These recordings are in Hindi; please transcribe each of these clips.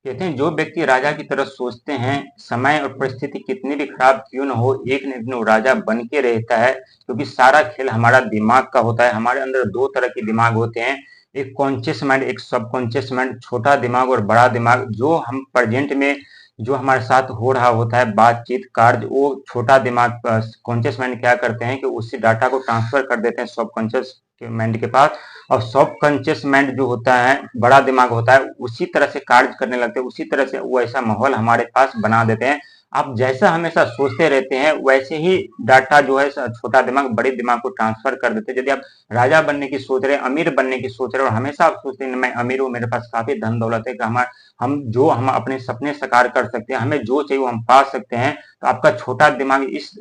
कहते हैं जो व्यक्ति राजा की तरह सोचते हैं, समय और परिस्थिति कितनी भी खराब क्यों न हो, एक न एक दिन वो राजा बन के रहता है। क्योंकि सारा खेल हमारा दिमाग का होता है। हमारे अंदर दो तरह के दिमाग होते हैं, एक कॉन्शियस माइंड, एक सबकॉन्शियस माइंड। छोटा दिमाग और बड़ा दिमाग, जो हम प्रेजेंट में जो हमारे साथ हो रहा होता है बातचीत कार्य, वो छोटा दिमाग कॉन्शियस माइंड क्या करते हैं कि उसी डाटा को ट्रांसफर कर देते हैं सबकॉन्शियस माइंड के पास। और सबकॉन्शियस माइंड जो होता है, बड़ा दिमाग होता है, उसी तरह से कार्य करने लगते हैं, उसी तरह से वो ऐसा माहौल हमारे पास बना देते हैं। आप जैसा हमेशा सोचते रहते हैं वैसे ही डाटा जो है छोटा दिमाग बड़े दिमाग को ट्रांसफर कर देते हैं। यदि आप राजा बनने की सोच रहे हैं, अमीर बनने की सोच रहे हैं, और हमेशा आप सोचते हैं मैं अमीर हूँ, मेरे पास काफी धन दौलत है कि हम अपने सपने साकार कर सकते हैं, हमें जो चाहिए वो हम पा सकते हैं, तो आपका छोटा दिमाग इस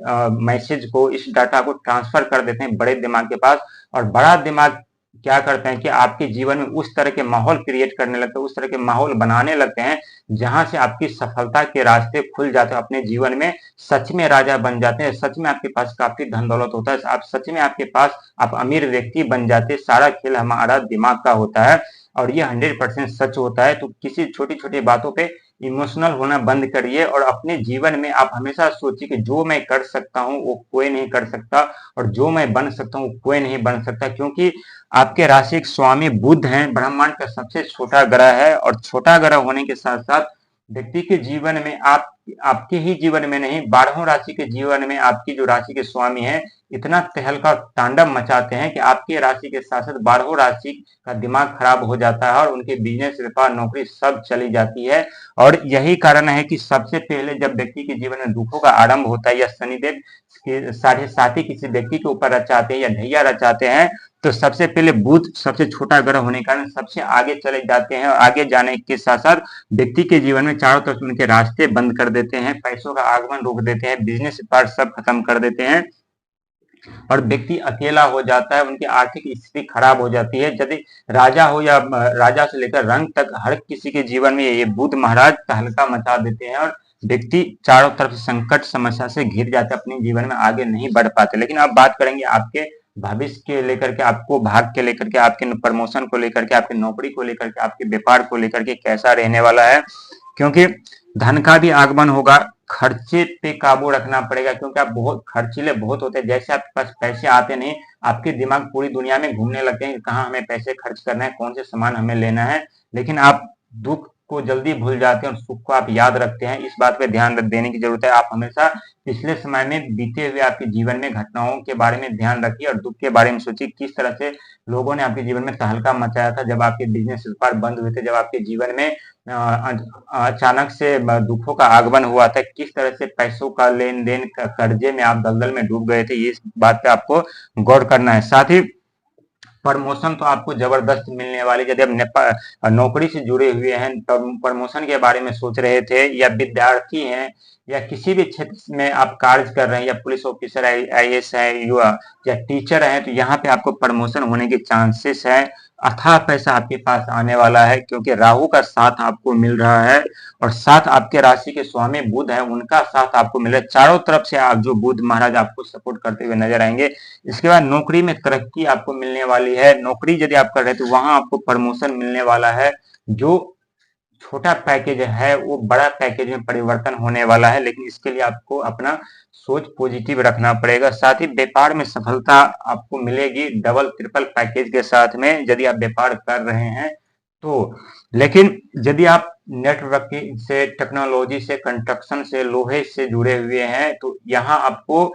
मैसेज को, इस डाटा को ट्रांसफर कर देते हैं बड़े दिमाग के पास। और बड़ा दिमाग क्या करते हैं कि आपके जीवन में उस तरह के माहौल क्रिएट करने लगते हैं, उस तरह के माहौल बनाने लगते हैं जहां से आपकी सफलता के रास्ते खुल जाते हैं। अपने जीवन में सच में राजा बन जाते हैं, सच में आपके पास काफी धन दौलत होता है, आप सच में आपके पास आप अमीर व्यक्ति बन जाते हैं। सारा खेल हमारा दिमाग का होता है और ये 100% सच होता है। तो किसी छोटी छोटी बातों पे इमोशनल होना बंद करिए और अपने जीवन में आप हमेशा सोचिए कि जो मैं कर सकता हूँ वो कोई नहीं कर सकता, और जो मैं बन सकता हूँ कोई नहीं बन सकता। क्योंकि आपके राशि के स्वामी बुध हैं, ब्रह्मांड का सबसे छोटा ग्रह है, और छोटा ग्रह होने के साथ साथ व्यक्ति के जीवन में आपके ही जीवन में नहीं, 12 राशि के जीवन में आपकी जो राशि के स्वामी है इतना तहलका तांडव मचाते हैं कि आपके राशि के साथ साथ 12 राशि का दिमाग खराब हो जाता है और उनके बिजनेस, व्यापार, नौकरी सब चली जाती है। और यही कारण है कि सबसे पहले जब व्यक्ति के जीवन में दुखों का आरंभ होता है, या शनिदेव के साढ़े साथी किसी व्यक्ति के ऊपर रचाते हैं या ढैया रचाते हैं, तो सबसे पहले बुध सबसे छोटा ग्रह होने के कारण सबसे आगे चले जाते हैं, और आगे जाने के साथ साथ व्यक्ति के जीवन में चारों तरफ उनके रास्ते बंद कर देते हैं, पैसों का आगमन रोक देते हैं, बिजनेस व्यापार सब खत्म कर देते हैं, और व्यक्ति अकेला हो जाता है, उनकी आर्थिक स्थिति खराब हो जाती है। यदि राजा हो या राजा से लेकर रंग तक हर किसी के जीवन में ये बुध महाराज तहलका मचा देते हैं, और व्यक्ति चारों तरफ से संकट समस्या से घिर जाते हैं, अपने जीवन में आगे नहीं बढ़ पाते। लेकिन अब बात करेंगे आपके भविष्य के लेकर के, आपको भाग के लेकर के, आपके प्रमोशन को लेकर के, आपकी नौकरी को लेकर के, आपके व्यापार को लेकर के कैसा रहने वाला है। क्योंकि धन का भी आगमन होगा, खर्चे पे काबू रखना पड़ेगा, क्योंकि आप बहुत खर्चीले बहुत होते हैं। जैसे आपके पास पैसे आते नहीं, आपके दिमाग पूरी दुनिया में घूमने लगते हैं कि कहाँ हमें पैसे खर्च करना है, कौन से सामान हमें लेना है। लेकिन आप दुख को जल्दी भूल जाते हैं और सुख को आप याद रखते हैं। इस बात पे ध्यान देने की जरूरत है। आप हमेशा पिछले समय में बीते हुए आपके जीवन में घटनाओं के बारे में ध्यान रखिए और दुख के बारे में सोचिए, किस तरह से लोगों ने आपके जीवन में तहलका मचाया था, जब आपके बिजनेस व्यापार बंद हुए थे, जब आपके जीवन में अचानक से दुखों का आगमन हुआ था, किस तरह से पैसों का लेन देन, कर्जे में आप दलदल में डूब गए थे। ये इस बात पे आपको गौर करना है। साथ ही प्रमोशन तो आपको जबरदस्त मिलने वाली। यदि आप नौकरी से जुड़े हुए हैं, प्रमोशन के बारे में सोच रहे थे, या विद्यार्थी हैं, या किसी भी क्षेत्र में आप कार्य कर रहे हैं, या पुलिस ऑफिसर, आईएएस है, या टीचर है, तो यहाँ पे आपको प्रमोशन होने के चांसेस है। अथाह पैसा आपके पास आने वाला है, क्योंकि राहु का साथ आपको मिल रहा है, और साथ आपके राशि के स्वामी बुध है, उनका साथ आपको मिल रहा है। चारों तरफ से आप जो बुध महाराज आपको सपोर्ट करते हुए नजर आएंगे। इसके बाद नौकरी में तरक्की आपको मिलने वाली है। नौकरी यदि आप कर रहे हैं तो वहां आपको प्रमोशन मिलने वाला है। जो छोटा पैकेज है वो बड़ा पैकेज में परिवर्तन होने वाला है, लेकिन इसके लिए आपको अपना सोच पॉजिटिव रखना पड़ेगा। साथ ही व्यापार में सफलता आपको मिलेगी डबल ट्रिपल पैकेज के साथ में, यदि आप व्यापार कर रहे हैं तो। लेकिन यदि आप नेटवर्किंग से, टेक्नोलॉजी से, कंस्ट्रक्शन से, लोहे से जुड़े हुए हैं, तो यहाँ आपको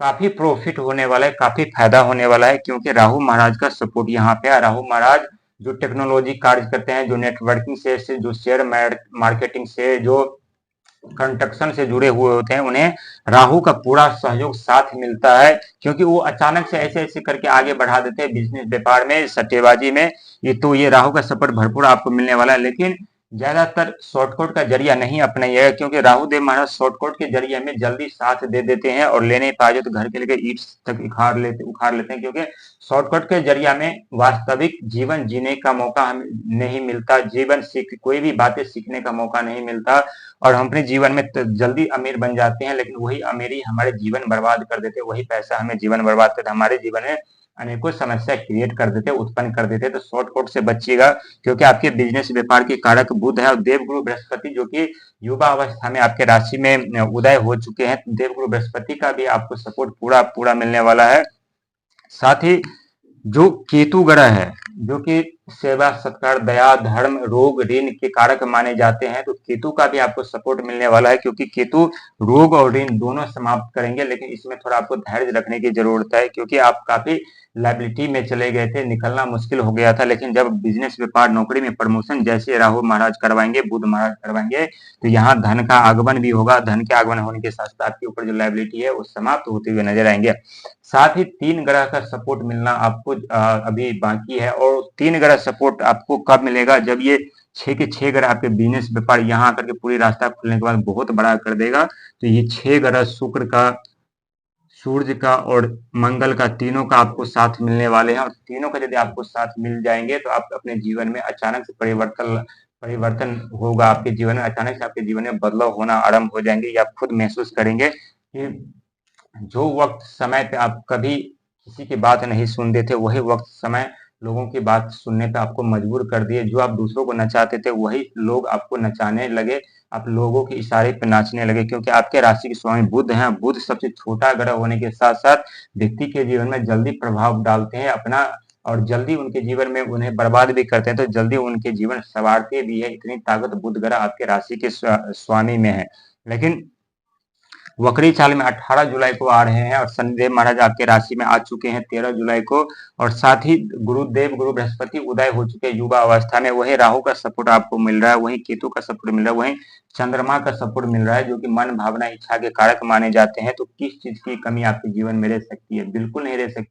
काफी प्रॉफिट होने वाला है, काफी फायदा होने वाला है, क्योंकि राहु महाराज का सपोर्ट यहाँ पे है। राहु महाराज जो टेक्नोलॉजी कार्य करते हैं, जो नेटवर्किंग से जो शेयर मार्केटिंग से, जो कंस्ट्रक्शन से जुड़े हुए होते हैं, उन्हें राहु का पूरा सहयोग साथ मिलता है, क्योंकि वो अचानक से ऐसे ऐसे करके आगे बढ़ा देते हैं बिजनेस, व्यापार में, सट्टेबाजी में। ये राहु का सपोर्ट भरपूर आपको मिलने वाला है। लेकिन ज्यादातर शॉर्टकट का जरिया नहीं अपनाइएगा, क्योंकि राहु देव महाराज शॉर्टकट के जरिए हमें जल्दी साथ दे देते हैं, और लेने पाए तो घर के लेके ईंट तक उखाड़ लेते हैं। क्योंकि शॉर्टकट के जरिया में वास्तविक जीवन जीने का मौका हमें नहीं मिलता, कोई भी बातें सीखने का मौका नहीं मिलता, और हम अपने जीवन में जल्दी अमीर बन जाते हैं, लेकिन वही अमीरी हमारे जीवन बर्बाद कर देते हैं, वही पैसा हमें जीवन बर्बाद करते हैं, हमारे जीवन में अनेकों समस्या क्रिएट कर देते, उत्पन्न कर देते। तो शॉर्टकट से बचिएगा, क्योंकि आपके बिजनेस व्यापार के कारक बुध है और देवगुरु बृहस्पति जो कि युवा अवस्था में आपके राशि में उदय हो चुके हैं। देवगुरु बृहस्पति का भी आपको सपोर्ट पूरा पूरा मिलने वाला है। साथ ही जो केतु ग्रह है, जो कि सेवा सत्कार दया धर्म रोग ऋण के कारक माने जाते हैं, तो केतु का भी आपको सपोर्ट मिलने वाला है, क्योंकि केतु रोग और ऋण दोनों समाप्त करेंगे। लेकिन इसमें थोड़ा आपको धैर्य रखने की जरूरत है, क्योंकि आप काफी लाइबिलिटी में चले गए थे, निकलना मुश्किल हो गया था। लेकिन जब बिजनेस व्यापार नौकरी में प्रमोशन जैसे राहु महाराज करवाएंगे, बुध महाराज करवाएंगे, तो यहाँ धन का आगमन भी होगा। धन के आगमन होने के साथ साथ आपके ऊपर जो लाइबिलिटी है वो समाप्त होते हुए नजर आएंगे। साथ ही 3 ग्रह का सपोर्ट मिलना आपको अभी बाकी है। और 3 ग्रह सपोर्ट आपको कब मिलेगा? जब ये 6 के 6 ग्रह आपके बिजनेस व्यापार यहाँ आकर के पूरी रास्ता खुलने के बाद बहुत बड़ा कर देगा। तो ये 6 ग्रह शुक्र का, सूर्य का और मंगल का, तीनों का आपको साथ मिलने वाले हैं। और तीनों का यदि आपको साथ मिल जाएंगे तो आप अपने जीवन में अचानक से परिवर्तन होगा। आपके जीवन में अचानक से आपके जीवन में बदलाव होना आरंभ हो जाएंगे। ये आप खुद महसूस करेंगे कि जो वक्त समय पे आप कभी किसी की बात नहीं सुनते थे, वही वक्त समय लोगों की बात सुनने पे आपको मजबूर कर दिए। जो आप दूसरों को नचाते थे, वही लोग आपको नचाने लगे। आप लोगों के इशारे पे नाचने लगे, क्योंकि आपके राशि के स्वामी बुध हैं। बुध सबसे छोटा ग्रह होने के साथ साथ व्यक्ति के जीवन में जल्दी प्रभाव डालते हैं अपना, और जल्दी उनके जीवन में उन्हें बर्बाद भी करते हैं, तो जल्दी उनके जीवन संवारते भी है। इतनी ताकत बुध ग्रह आपके राशि के स्वामी में है। लेकिन वक्री चाल में 18 जुलाई को आ रहे हैं, और शनिदेव महाराज आपके राशि में आ चुके हैं 13 जुलाई को। और साथ ही गुरुदेव गुरु बृहस्पति उदय हो चुके हैं युवा अवस्था में। वही राहु का सपोर्ट आपको मिल रहा है, वही केतु का सपोर्ट मिल रहा है, वही चंद्रमा का सपोर्ट मिल रहा है, जो कि मन भावना इच्छा के कारक माने जाते हैं। तो किस चीज की कमी आपके जीवन में रह सकती है? बिल्कुल नहीं रह सकती।